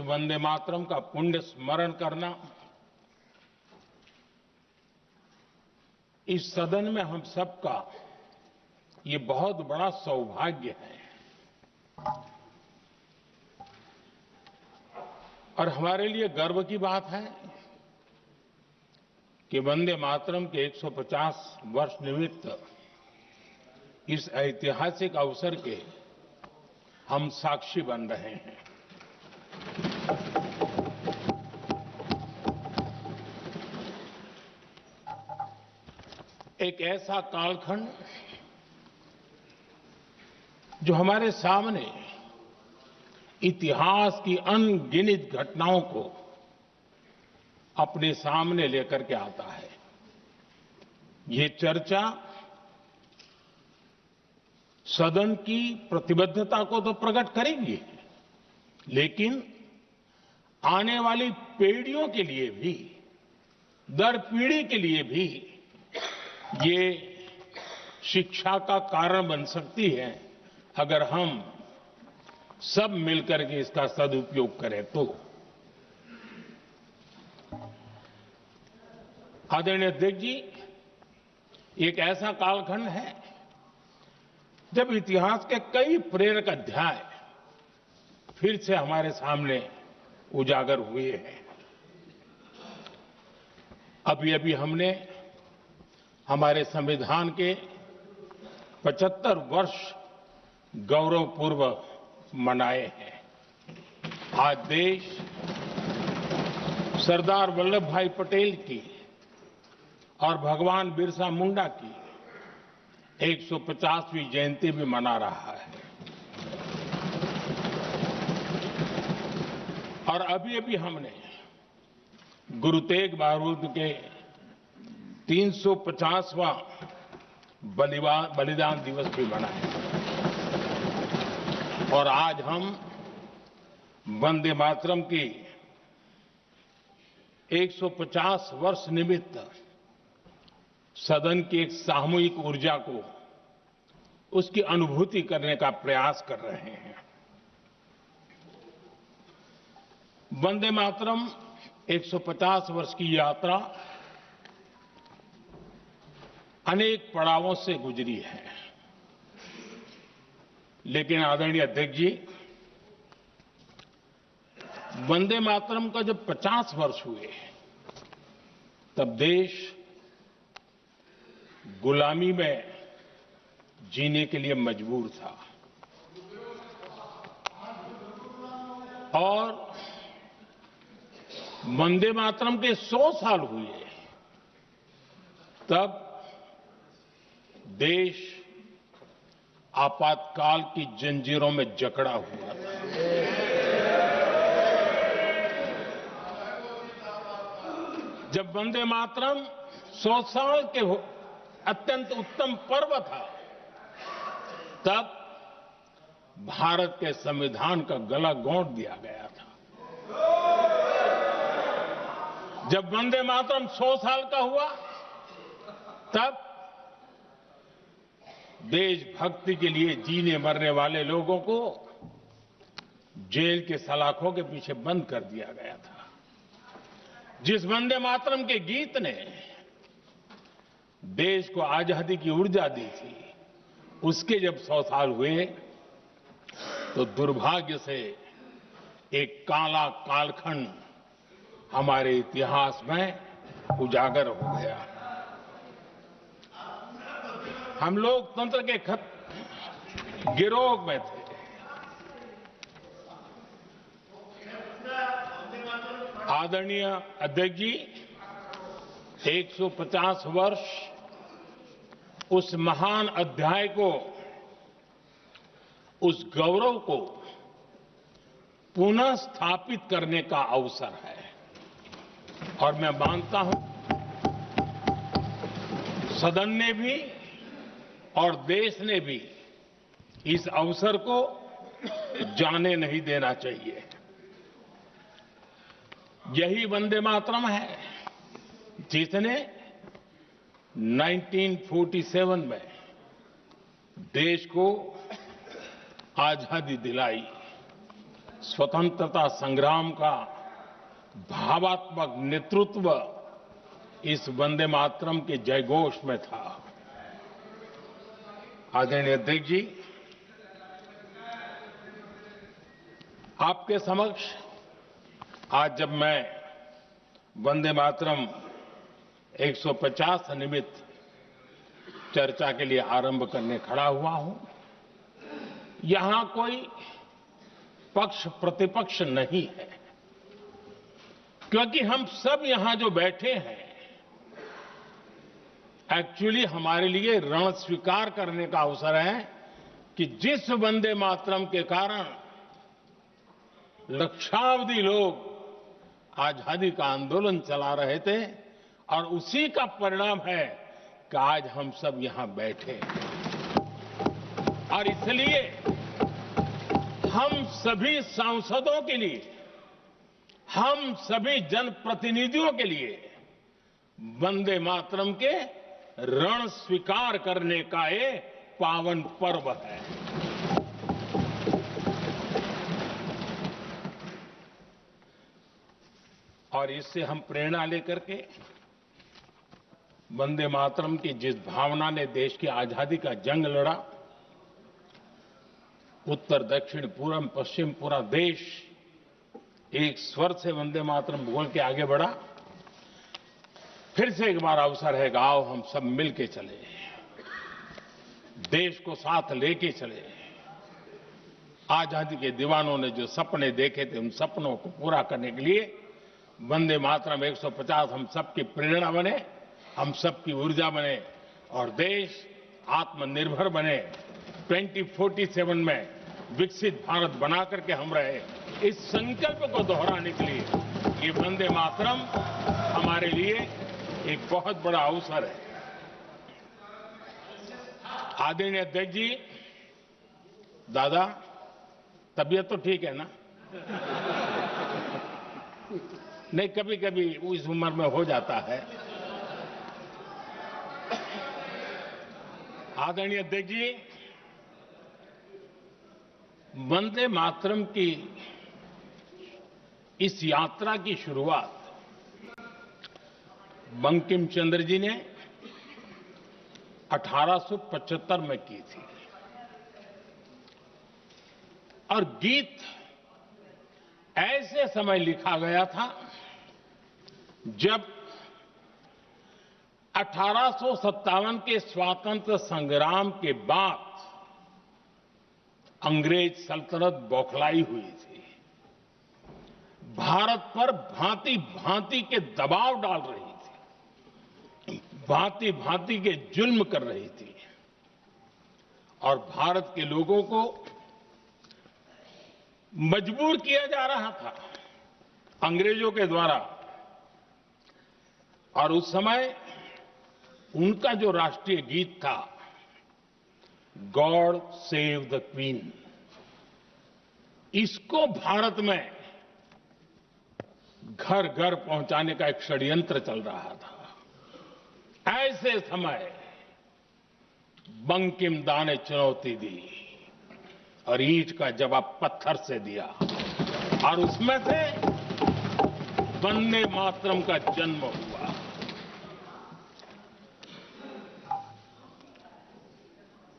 वंदे मातरम का पुण्य स्मरण करना इस सदन में हम सबका ये बहुत बड़ा सौभाग्य है और हमारे लिए गर्व की बात है कि वंदे मातरम के 150 वर्ष निमित्त इस ऐतिहासिक अवसर के हम साक्षी बन रहे हैं। एक ऐसा कालखंड जो हमारे सामने इतिहास की अनगिनत घटनाओं को अपने सामने लेकर के आता है। ये चर्चा सदन की प्रतिबद्धता को तो प्रकट करेगी, लेकिन आने वाली पीढ़ियों के लिए भी, दर पीढ़ी के लिए भी ये शिक्षा का कारण बन सकती है अगर हम सब मिलकर के इसका सदुपयोग करें तो। आदरणीय अध्यक्ष जी, एक ऐसा कालखंड है जब इतिहास के कई प्रेरक अध्याय फिर से हमारे सामने उजागर हुए हैं। अभी अभी हमने हमारे संविधान के 75 वर्ष गौरवपूर्वक मनाए हैं। आज देश सरदार वल्लभ भाई पटेल की और भगवान बिरसा मुंडा की 150वीं जयंती भी मना रहा है और अभी अभी हमने गुरु तेग बहादुर के 350वां बलिदान दिवस भी मनाया और आज हम वंदे मातरम की 150 वर्ष निमित्त सदन की एक सामूहिक ऊर्जा को, उसकी अनुभूति करने का प्रयास कर रहे हैं। वंदे मातरम 150 वर्ष की यात्रा अनेक पड़ावों से गुजरी है, लेकिन आदरणीय अध्यक्ष जी, वंदे मातरम का जब 50 वर्ष हुए तब देश गुलामी में जीने के लिए मजबूर था और वंदे मातरम के 100 साल हुए तब देश आपातकाल की जंजीरों में जकड़ा हुआ था। जब वंदे मातरम 100 साल के अत्यंत उत्तम पर्व था, तब भारत के संविधान का गला घोंट दिया गया था। जब वंदे मातरम 100 साल का हुआ, तब देशभक्ति के लिए जीने मरने वाले लोगों को जेल के सलाखों के पीछे बंद कर दिया गया था। जिस वंदे मातरम के गीत ने देश को आजादी की ऊर्जा दी थी, उसके जब 100 साल हुए तो दुर्भाग्य से एक काला कालखंड हमारे इतिहास में उजागर हो गया। हम लोकतंत्र के गिरोह में थे। आदरणीय अध्यक्ष जी, 150 वर्ष उस महान अध्याय को, उस गौरव को पुनः स्थापित करने का अवसर है और मैं मानता हूं सदन ने भी और देश ने भी इस अवसर को जाने नहीं देना चाहिए। यही वंदे मातरम है जिसने 1947 में देश को आजादी दिलाई। स्वतंत्रता संग्राम का भावात्मक नेतृत्व इस वंदे मातरम के जयघोष में था। आदरणीय अध्यक्ष जी, आपके समक्ष आज जब मैं वंदे मातरम 150 निमित्त चर्चा के लिए आरंभ करने खड़ा हुआ हूं, यहां कोई पक्ष प्रतिपक्ष नहीं है, क्योंकि हम सब यहां जो बैठे हैं एक्चुअली हमारे लिए रण स्वीकार करने का अवसर है कि जिस वंदे मातरम के कारण लक्षावधि लोग आजादी का आंदोलन चला रहे थे और उसी का परिणाम है कि आज हम सब यहां बैठे हैं। और इसलिए हम सभी सांसदों के लिए, हम सभी जनप्रतिनिधियों के लिए वंदे मातरम के रण स्वीकार करने का ये पावन पर्व है। और इससे हम प्रेरणा लेकर के वंदे मातरम की जिस भावना ने देश की आजादी का जंग लड़ा, उत्तर दक्षिण पूर्व पश्चिम पूरा देश एक स्वर से वंदे मातरम बोल के आगे बढ़ा। फिर से एक बार अवसर है कि आओ हम सब मिलके चले, देश को साथ लेके चले। आजादी के दीवानों ने जो सपने देखे थे उन सपनों को पूरा करने के लिए वंदे मातरम 150 हम सबकी प्रेरणा बने, हम सबकी ऊर्जा बने और देश आत्मनिर्भर बने। 2047 में विकसित भारत बना करके हम रहे, इस संकल्प को दोहराने के लिए ये वंदे मातरम हमारे लिए एक बहुत बड़ा अवसर है। आदरणीय अध्यक्ष जी, दादा तबीयत तो ठीक है ना? नहीं, कभी कभी इस उम्र में हो जाता है। आदरणीय अध्यक्ष जी, वंदे मातरम की इस यात्रा की शुरुआत बंकिम चंद्र जी ने 1875 में की थी और गीत ऐसे समय लिखा गया था जब 1857 के स्वातंत्र संग्राम के बाद अंग्रेज सल्तनत बौखलाई हुई थी, भारत पर भांति भांति के दबाव डाल रही थी, भांति भांति के जुल्म कर रही थी और भारत के लोगों को मजबूर किया जा रहा था अंग्रेजों के द्वारा। और उस समय उनका जो राष्ट्रीय गीत था, गॉड सेव द क्वीन, इसको भारत में घर घर पहुंचाने का एक षड्यंत्र चल रहा था। ऐसे समय बंकिम दा ने चुनौती दी और ईंट का जवाब पत्थर से दिया और उसमें से वंदे मातरम का जन्म हुआ।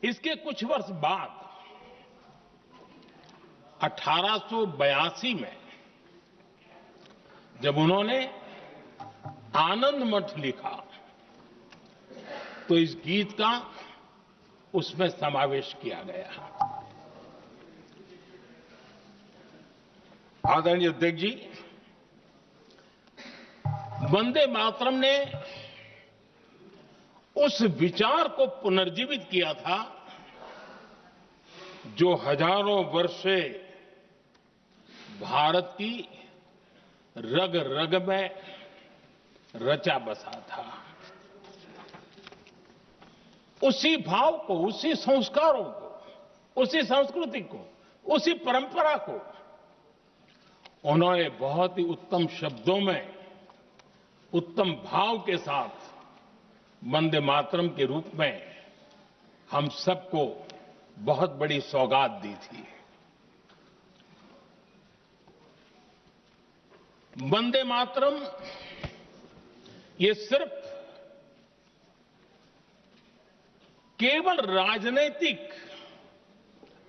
इसके कुछ वर्ष बाद 1882 में जब उन्होंने आनंद मठ लिखा तो इस गीत का उसमें समावेश किया गया। आदरणीय अध्यक्ष जी, वंदे मातरम ने उस विचार को पुनर्जीवित किया था जो हजारों वर्ष से भारत की रग रग में रचा बसा था। उसी भाव को, उसी संस्कारों को, उसी संस्कृति को, उसी परंपरा को उन्होंने बहुत ही उत्तम शब्दों में, उत्तम भाव के साथ वंदे मातरम के रूप में हम सबको बहुत बड़ी सौगात दी थी। वंदे मातरम ये सिर्फ केवल राजनीतिक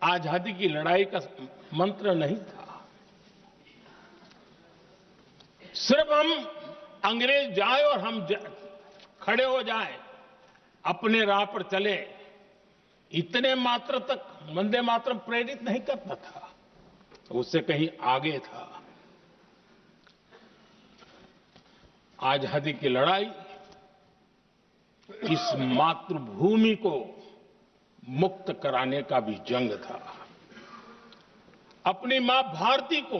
आजादी की लड़ाई का मंत्र नहीं था। सिर्फ हम अंग्रेज जाए और हम खड़े हो जाए, अपने राह पर चले, इतने मात्र तक वंदे मातरम प्रेरित नहीं करता था, उससे कहीं आगे था। आजादी की लड़ाई इस मातृभूमि को मुक्त कराने का भी जंग था। अपनी मां भारती को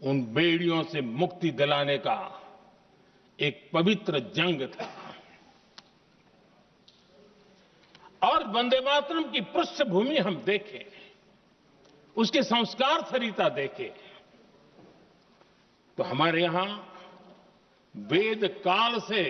उन बेड़ियों से मुक्ति दिलाने का एक पवित्र जंग था। और वंदे मातरम की पृष्ठभूमि हम देखें, उसके संस्कार सरिता देखें, तो हमारे यहां वेद काल से